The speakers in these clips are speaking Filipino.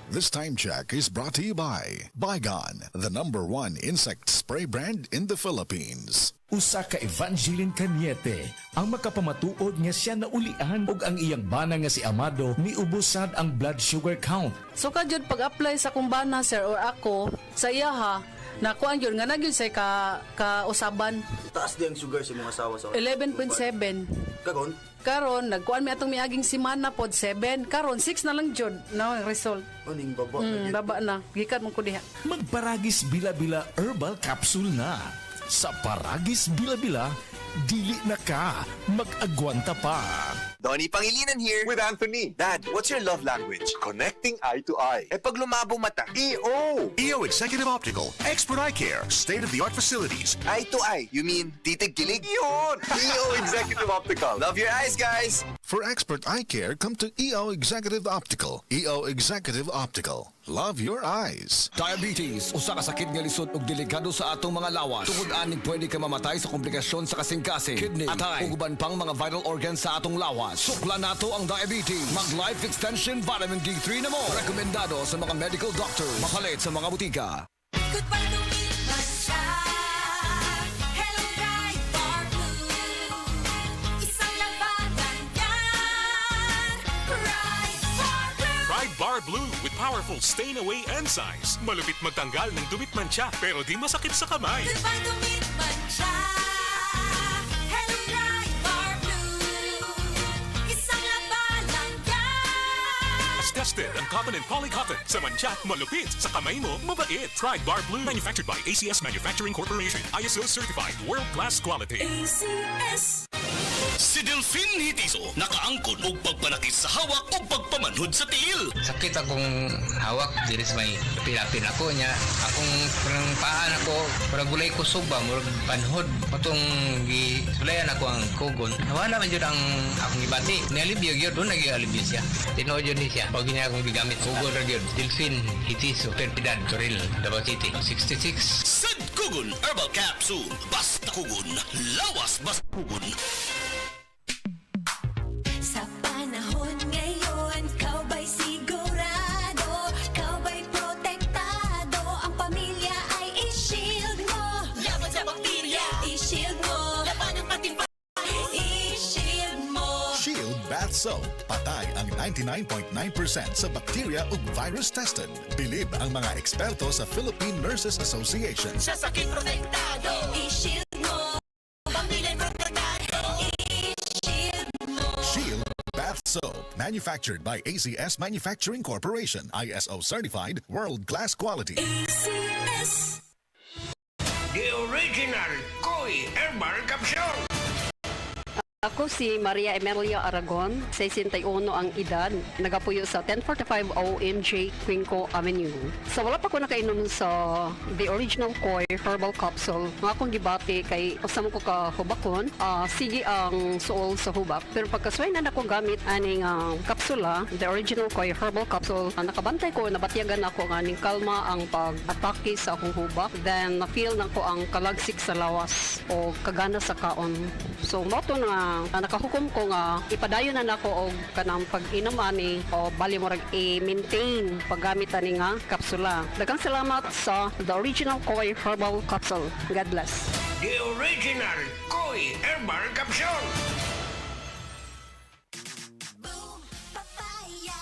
This time check is brought to you by Bygone, the #1 insect spray brand in the Philippines. Usa ka Evangeline Cañete ang makapamatuod nga siya naulian ug ang iyang bana nga si Amado miubusad ang blood sugar count. So kadyod pag-apply sa kumbana sir or ako sa iya ha, nakuan yun nga nagyun say ka usaban. Taas di ang sugar sa mga asawa sa 11.7. Karon? Karon nagkuan mi atong miaging semana pod 7. Karon 6 na lang jud no result. Aning baba na yun. Baba na. Gikan mo ko diha. Magparagis bila-bila herbal capsule na. Sa Paragis Bila-Bila, dili na ka mag-agwanta pa. Donnie Pangilinan here. With Anthony. Dad, what's your love language? Connecting eye to eye. Eh pag lumabo mata. EO! EO Executive Optical, expert eye care, state-of-the-art facilities. Eye to eye, you mean titig kilig? Yun! EO Executive Optical. Love your eyes, guys! For expert eye care, come to EO Executive Optical. EO Executive Optical. Love your eyes. Diabetes, usa ka sakit nga lisod ug delikado sa atong mga lawas. Tungod aning pwede ka mamatay sa komplikasyon sa kasing-kasing, kidney, atay, ug uban pang mga vital organs sa atong lawas. Sukla nato ang diabetes. Mag Life Extension Vitamin D3 na mo. Rekomendado sa mga medical doctor. Mapalit sa mga butika. Goodbye to me, Masya. Hello, Bright Bar Blue. Isang labanan yan. Bright Bar Blue. Pride Bar Blue with powerful stain-away enzymes. Malupit magtanggal ng dumit mancha pero di masakit sa kamay. Goodbye to me, Masya. Hello, Bright Bar Blue. Isang labanan yan. As tested ang cotton and polycotton. Sa mancha, malupit. Sa kamay mo, mabait. Pride Bar Blue. Manufactured by ACS Manufacturing Corporation. ISO certified. World-class quality. ACS. Si Delphine Hitiso nakaangkon og pagpanakis sa hawak o pagpamanhod sa tiil. Sakit akong hawak diri sa may pilapin ako niya. Akong parang paan ako, parang gulay ko suba, murag panhod. Patong gisulayan ako ang kugon. Nawala man jud ang akong gibati. Nialibyo gyud, doon nag-alibyo siya. Tinuod yun niya. Pag niya akong gigamit, kugon ra gyud. Delphine Hitiso, Perpidad, Toril, Davao City, 66. Sad Kugon Herbal Capsule. Basta kugon. Lawas basta kugon. Sa panahon ngayon, kau ba'y sigurado? Kau ba'y protektado? Ang pamilya ay i-shield mo. Laban sa bakterya, i-shield mo. Laban ng matibay, i-shield mo. Shield Bath Soap. Patay ang 99.9% sa bacteria ug virus tested. Bilib ang mga eksperto sa Philippine Nurses Association. Sa sakit protektado, i-shield mo. Pamilya protektado, i-shield mo. Shield Bath Soap. Manufactured by ACS Manufacturing Corporation. ISO certified. World-class quality. ACS. The original Koi Herbal Capsule. Ako si Maria Emelia Aragon, 61 ang edad, nagapuyo sa 1045 OMJ Quinco Avenue. So wala pa ko nakainom sa the original Koi Herbal Capsule. Nga akong gibati kay usam ko ka hubakon, sige ang suol sa hubak. Pero pagkasway na ako gamit aning kapsula, the original Koi Herbal Capsule, nakabantay ko, nabatyagan ako nga ning kalma ang pag-atake sa akong hubak. Then na-feel na ko ang kalagsik sa lawas o kagana sa kaon. So moto na nakahukom ko nga ipadayon na nako og kanang pag-inom ani o bali mo rag i-maintain paggamit ani nga kapsula. Daghang salamat sa the original Koi Herbal Capsule. God bless. The original Koi Herbal Capsule. Boom, papaya,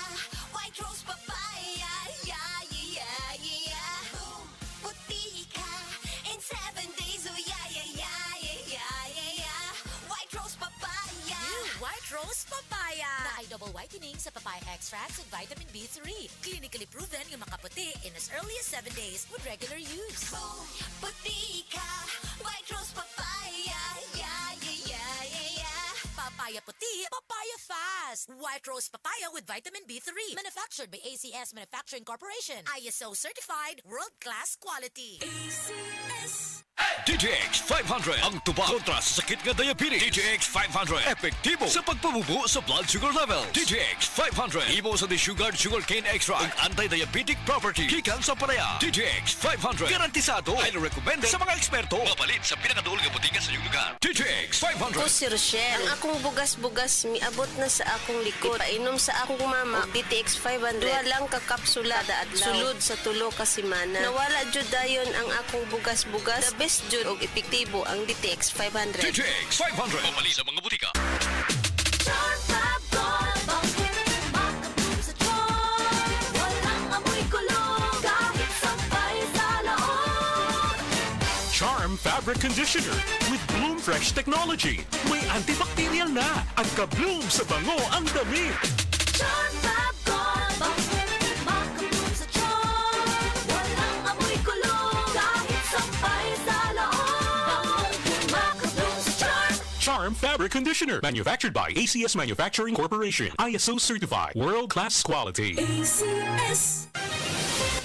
white rose papaya, yeah, yeah, yeah. Boom, puti ka in 7 days, oh yeah, yeah, yeah, yeah, yeah, yeah. White rose papaya. New White Rose Papaya. Na ay double whitening sa papaya extracts with vitamin B3. Clinically proven yung makaputi in as early as 7 days with regular use. Boom, puti ka, white rose papaya, yeah, yeah, yeah, yeah, yeah. Papaya puti, papaya fast. White Rose Papaya with vitamin B3. Manufactured by ACS Manufacturing Corporation. ISO certified, world-class quality. ACS. DTX 500 ang tubag kontra sa sakit nga diabetes. DTX 500 epektibo sa pagpabubo sa blood sugar level. DTX 500 imo sa desugared sugarcane extract ang anti-diabetic property gikan sa palaya. DTX 500 garantisado, highly recommended sa mga eksperto. Mapalit sa pinakadulog nga butingan sa iyong lugar. DTX 500. Ako si Rochelle. Ang akong bugas-bugas miabot na sa akong likod. Painom sa akong mama DTX 500. Duha lang ka kapsula kada adlaw. Sulod sa tulo ka semana. Nawala jud dayon ang akong bugas-bugas. The best jud og epektibo ang DTX 500. DTX 500 mapalit sa mga butika. Charm Fabric Conditioner with Bloom Fresh Technology. May antibacterial na at ka-bloom sa bango ang damit. Charm Fab Gold Makabloom sa charm Walang amoy kulong Kahit sampay sa loob Makabloom sa charm Charm Fabric Conditioner. Manufactured by ACS Manufacturing Corporation. ISO certified. World-class quality. ACS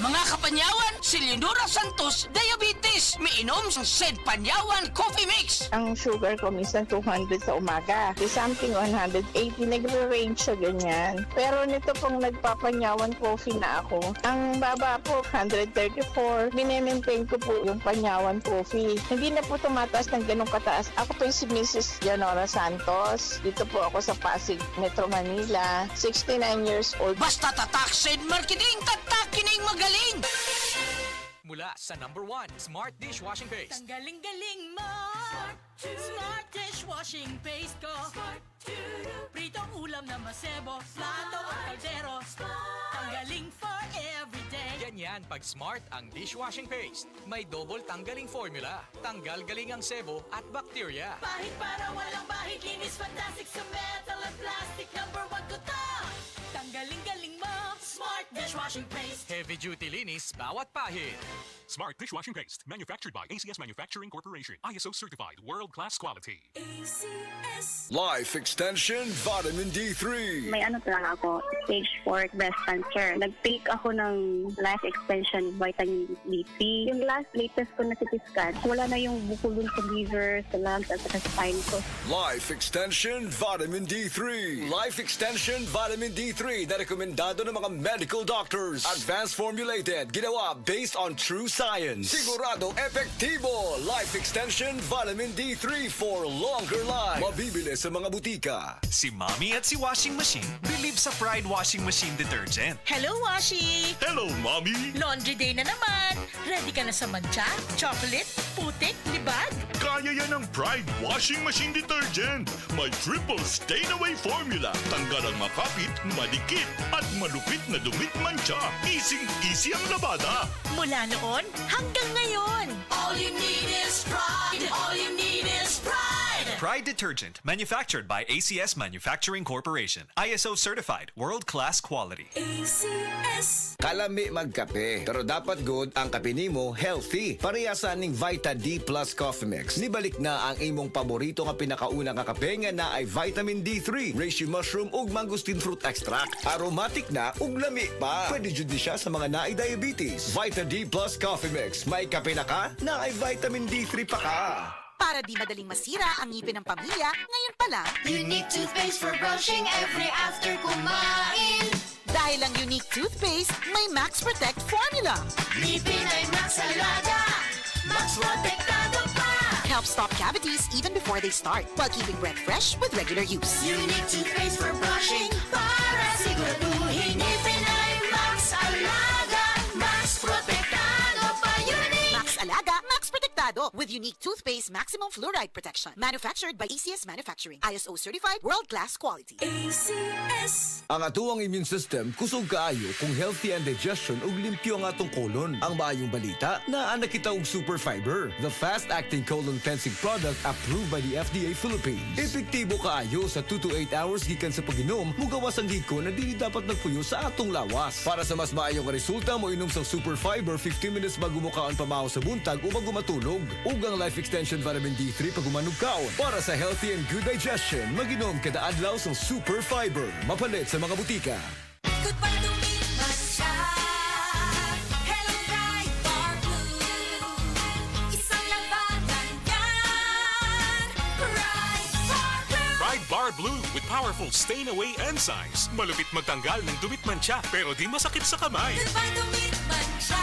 Mga kapanyawan, si Leonora Santos, diabetes. Miinom sa Sed Panyawan Coffee Mix. Ang sugar ko minsan 200 sa umaga. Di something 180, nagre-range sa ganyan. Pero nito pong nagpapanyawan coffee na ako. Ang baba po, 134. Binemaintain ko po yung panyawan coffee. Hindi na po tumataas ng ganun kataas. Ako po si Mrs. Leonora Santos. Dito po ako sa Pasig, Metro Manila. 69 years old. Basta tatak Sed Marketing, tatak kining magaling. Mula sa #1 Smart Dishwashing Paste. Tanggaling-galing mo Smart dishwashing paste ko Pritong ulam na masebo Plato at kaldero Tanggaling for everyday Ganyan pag Smart ang dishwashing paste. May double tanggaling formula. Tanggal galing ang sebo at bacteria. Bahid para walang bahid Linis fantastic sa metal at plastic #1 ko to Tanggaling-galing mo Smart dishwashing paste Heavy duty linis bawat pahid. Smart Dishwashing Paste. Manufactured by ACS Manufacturing Corporation. ISO certified. World-class quality. ACS Life Extension Vitamin D3. May ano talaga ako, stage 4 breast cancer. Nag-take ako ng life extension vitamin D3. Yung latest ko na CT scan, wala na yung bukol dun sa liver, sa lungs, at sa spine ko. Life Extension Vitamin D3. Life Extension Vitamin D3 na rekomendado ng mga medical doctors. Advanced formulated, ginawa based on true science. Sigurado epektibo. Life Extension Vitamin D3 for longer life. Mabibili sa mga butika. Si Mommy at si Washing Machine believe sa Pride Washing Machine Detergent. Hello, Washi! Hello, Mommy! Laundry day na naman! Ready ka na sa mancha, chocolate, putik, libag? Kaya yan ang Pride Washing Machine Detergent. May triple stain-away formula. Tanggal ang makapit, madikit, at malupit na dumit mancha. Easy ang labada. Mula noon hanggang ngayon. All you need is pride All you need is pride Pride Detergent, manufactured by ACS Manufacturing Corporation. ISO certified, world-class quality. ACS Kalami magkape, pero dapat good ang kape nimo healthy. Parehasan ning Vita D Plus Coffee Mix. Nibalik na ang imong paborito nga pinakauna nga kape nga na ay vitamin D3, reishi mushroom ug mangosteen fruit extract. Aromatic na ug lami pa. Pwede jud ni siya sa mga naay diabetes. Vita D Plus Coffee Mix. May kape na ka? Na ay vitamin D3 pa ka. Para di madaling masira ang ngipin ng pamilya, ngayon pa lang, Unique toothpaste for brushing every after kumain dahil ang unique toothpaste, may Max Protect formula. Ngipin ay Max Alaga Max Protektado pa Helps stop cavities even before they start, while keeping breath fresh with regular use. Unique toothpaste for brushing Para siguraduhin ngipin ay Max Alaga Max Protektado pa Unique Max Alaga, Max Protektado with unique toothpaste maximum fluoride protection. Manufactured by ACS Manufacturing. ISO certified, world-class quality. ACS Ang atuang immune system kusog kaayo kung healthy ang digestion ug limpyo ang atong colon. Ang maayong balita, naa na kita og super fiber, the fast-acting colon cleansing product approved by the FDA Philippines. Epektibo kaayo sa 2 to 8 hours gikan sa pag-inom, mugawas ang giko na dili dapat nagpuyo sa atong lawas. Para sa mas maayong resulta, mo inom sang super fiber 15 minutes bago mo kaon pamahaw sa buntag o bago matulog. Ug ang Life Extension Vitamin D3 pag umanog kaon. Para sa healthy and good digestion, mag-inom kada adlaw sang super fiber. Mapalit sa mga butika. Goodbye to me Masya Hello Bright Bar Blue Isang labas Bar Blue with powerful stain-away enzymes. Malupit magtanggal ng dumit mancha pero di masakit sa kamay. Diba dumit mancha?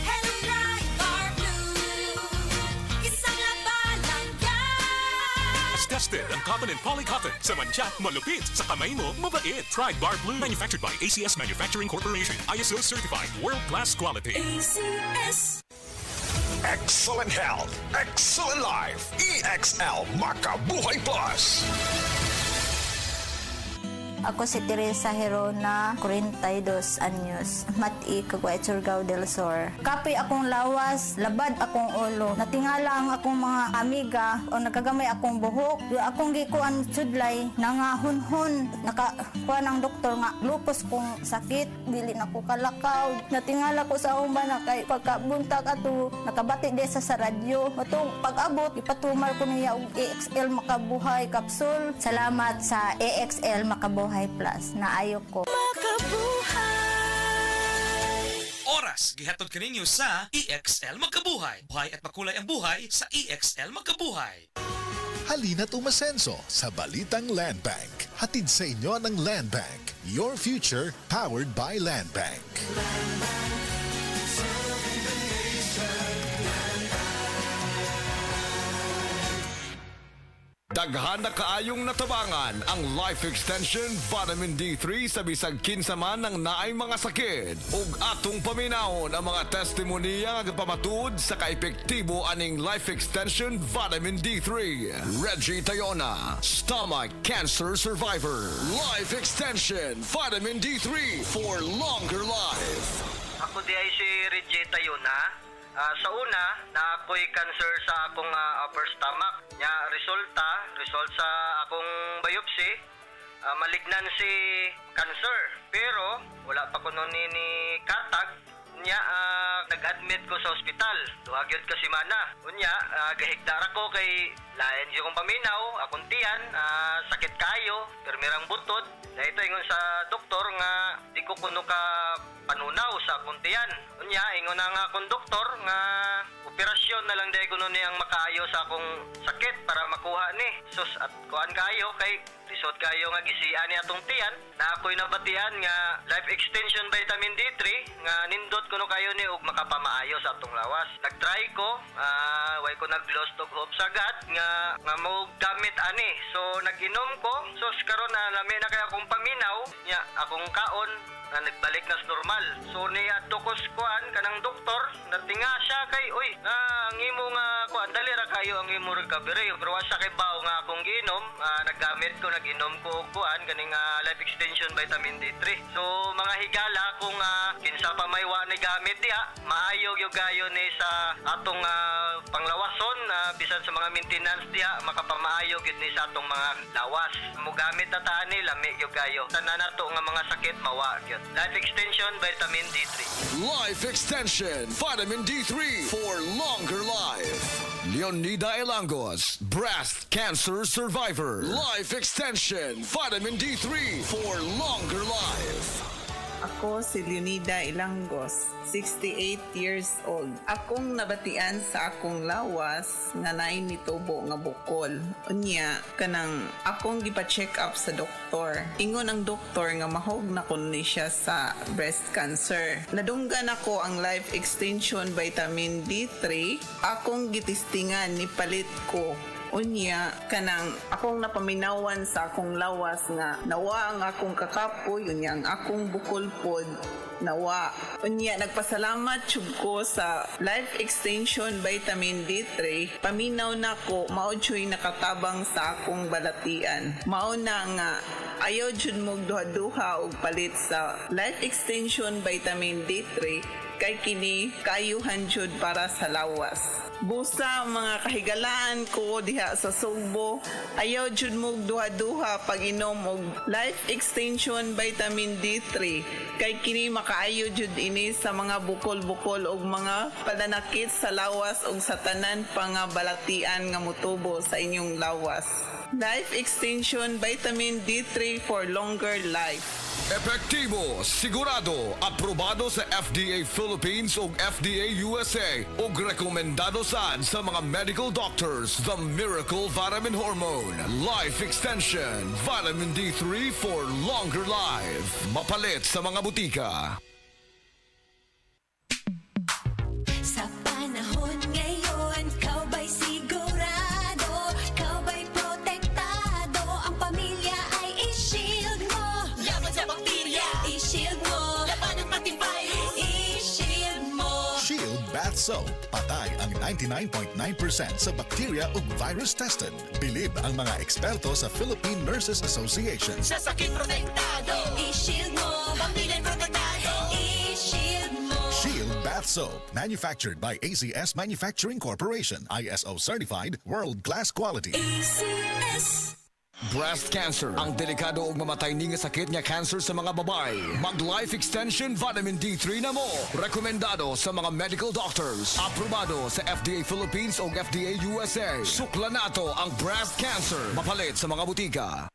Hello Pride Bar Blue. Isang laban lang yan. As tested ang cotton and polycotton. Sa mancha, malupit. Sa kamay mo, mabait. Tried Bar Blue. Manufactured by ACS Manufacturing Corporation. ISO certified. World-class quality. ACS. Excellent health, excellent life. EXL Makabuhay Plus. Ako si Teresa Herona, 42 anyos, mati Caguay, Surigao del Sur. Kapoy akong lawas, labad akong ulo. Natingala ang akong mga amiga o nagagamay akong buhok. Yung akong gikuan sudlay, nangahunhon. Nakakuha ng doktor nga, lupus kong sakit, dili na ko kalakaw. Natingala ko sa akong bana kay pagkabuntag ato, nakabati desa sa radyo. Matong pag-abot, ipatumar ko niya og EXL Makabuhay Capsule. Salamat sa EXL Makabuhay Plus na ayo ko. Oras gihatod kaninyo sa EXL Magkabuhay. Buhay at makulay ang buhay sa EXL Magkabuhay. Halina't umasenso sa Balitang Land Bank. Hatid sa inyo ng Land Bank. Your future powered by Land Bank. Daghan na kaayong natabangan ang Life Extension Vitamin D3 sa bisag kinsa man ng naay mga sakit. Ug atong paminahon ang mga testimonya nga pamatuod sa kaepektibo aning Life Extension Vitamin D3. Reggie Tayona, stomach cancer survivor. Life Extension Vitamin D3 for longer life. Ako di ay si Reggie Tayona. Sa una, na ako'y cancer sa akong upper stomach. Nya result sa akong biopsy, malignancy cancer. Pero wala pa ko nun ni katag. Nya nag-admit ko sa ospital. Duhagyod ka si mana. Unya gahigdar ako kay lain siya kong paminaw, akong tiyan, sakit kayo, permirang butod. Dahil ito ingon sa doktor nga di ko kuno ka panunaw sa akong tiyan. Unya ingon na nga akong doktor nga operasyon na lang dahil kuno niyang makaayo sa akong sakit para makuha ni. Sus at kuan kayo kay lisod kayo nga gisian ni atong tiyan na ako'y nabatian nga Life Extension Vitamin D3 nga nindot kuno kayo ni ug makapamaayo sa atong lawas. Nagtry ko, way ko nag-lost og hope sa God nga mo gamit ani. So nag-inom ko, so karon na lami na kay akong paminaw nya akong kaon na nagbalik na sa normal. So ni adto ko kuan kanang doktor natinga siya kay uy ang imo nga kuan dali ra kayo ang imo recovery pero wa siya kay bawo nga akong giinom naggamit ko nag-inom ko og kuan kaning Life Extension Vitamin D3. So mga higala kung kinsa pa may wa ni gamit diha maayo gyud gayo ni sa atong panglawason bisan sa mga maintenance diha makapamaayo gyud ni sa atong mga lawas. Mo gamit na ta ani lami gyud gayo. Tanan nato nga mga sakit mawa gyud. Life Extension Vitamin D3. Life Extension Vitamin D3 for longer life. Leonida Elangos, breast cancer survivor. Life Extension Vitamin D3 for longer life. Ako si Leonida Ilangos, 68 years old. Akong nabatian sa akong lawas nga naay nitubo nga bukol. Unya, kanang akong gipa-check up sa doktor. Ingon ang doktor nga mahog na kun ni siya sa breast cancer. Nadunggan ako ang Life Extension Vitamin D3. Akong gitistingan ni palit ko. Unya, kanang akong napaminawan sa akong lawas nga nawa ang akong kakapoy, unya ang akong bukol pod nawa. Unya, nagpasalamat jud ko sa Life Extension Vitamin D3. Paminaw na ko, mao jud nakatabang sa akong balatian. Mao na nga ayaw jud mo duha-duha og palit sa Life Extension Vitamin D3 kay kini kayuhan jud para sa lawas. Busa mga kahigalaan ko diha sa Sugbo, ayaw jud mo duha-duha pag inom og Life Extension Vitamin D3 kay kini makaayo jud ini sa mga bukol-bukol og mga padanakit sa lawas og sa tanan pa nga balatian nga motubo sa inyong lawas. Life Extension Vitamin D3 for longer life. Epektibo, sigurado, aprobado sa FDA Philippines ug FDA USA ug rekomendado sad sa mga medical doctors. The Miracle Vitamin Hormone. Life Extension. Vitamin D3 for longer life. Mapalit sa mga butika. Sa panahon ngayon, kau ba'y sigurado? Kau ba'y protektado? Ang pamilya ay i-shield mo. Laban sa bakterya, i-shield mo. Laban ng pati virus, i-shield mo. Shield Bath Soap. Patay ang 99.9% sa bacteria ug virus tested. Bilib ang mga eksperto sa Philippine Nurses Association. Sa sakit protektado, i-shield mo. Pamilya protektado, i-shield mo. Shield Bath Soap. Manufactured by ACS Manufacturing Corporation. ISO certified, world-class quality. ACS. Breast cancer, ang delikado ug mamatay ni nga sakit nga cancer sa mga babae. Mag Life Extension Vitamin D3 na mo. Rekomendado sa mga medical doctors. Aprobado sa FDA Philippines ug FDA USA. Sukla nato ang breast cancer. Mapalit sa mga butika.